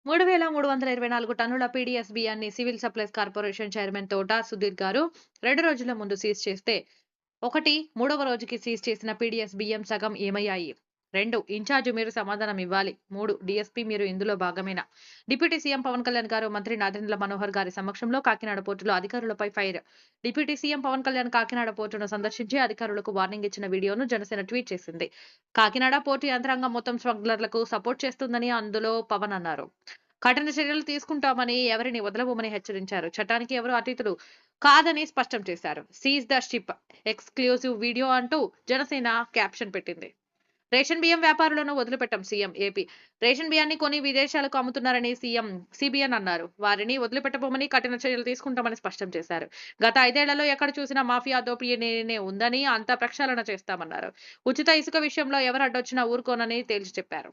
3324 టన్నుల పీడీఎస్ బియ్యాన్ని civil supplies corporation chairman తోట సుధీర్ గారు 2 రోజుల ముందు సీజ్ చేస్తే 1 మూడవ రోజుకి సీజ్ చేసిన పీడీఎస్ బియ్యం సగం ఏమయ్యాయి? 2 ఇన్ఛార్జ్ మీరు సమాధానం ఇవ్వాలి. 3 డీఎస్పీ మీరు ఇందులో భాగమేనా? డిప్యూటీ సీఎం పవన్ కళ్యాణ్ గారు మంత్రి నాదెండ్ల మనోహర్ గారి సమక్షంలో కాకినాడ పోర్టులో అధికారులపై fire. Deputy CM Pawan Kalyan Kakinada పోర్టును సందర్శించి అధికారులకు వార్నింగ్ ఇచ్చిన వీడియోను జనసేన ట్వీట్ చేసింది. కాకినాడ పోర్టు యంత్రాంగం మొత్తం స్మగ్లర్లకు సపోర్ట్ చేస్తుందని అందులో పవన్ అన్నారు. కఠిన చర్యలు తీసుకుంటామని ఎవరిని వదలబోమని హెచ్చరించారు. చట్టానికి ఎవరు అతిథులు కాదని స్పష్టం చేశారు. Seize the ship exclusive video అంటూ జనసేన క్యాప్షన్ పెట్టింది. రేషన్ బియ్యం వ్యాపారులను వదిలిపెట్టాం సీఎం ఏపీ. రేషన్ బియ్యాన్ని కొని విదేశాలకు అమ్ముతున్నారని సీఎం సిబిఎన్ అన్నారు. వారిని వదిలిపెట్టబోమని కఠిన చర్యలు తీసుకుంటామని స్పష్టం చేశారు. గత 5 ఏళ్లలో ఎక్కడ చూసినా మాఫియా దోపిడీనే ఉందని అంతా ప్రక్షాళన చేస్తామన్నారు. ఉచిత ఇసుక విషయంలో ఎవరు అడ్డొచ్చినా ఊరుకోనని తేల్చి చెప్పారు.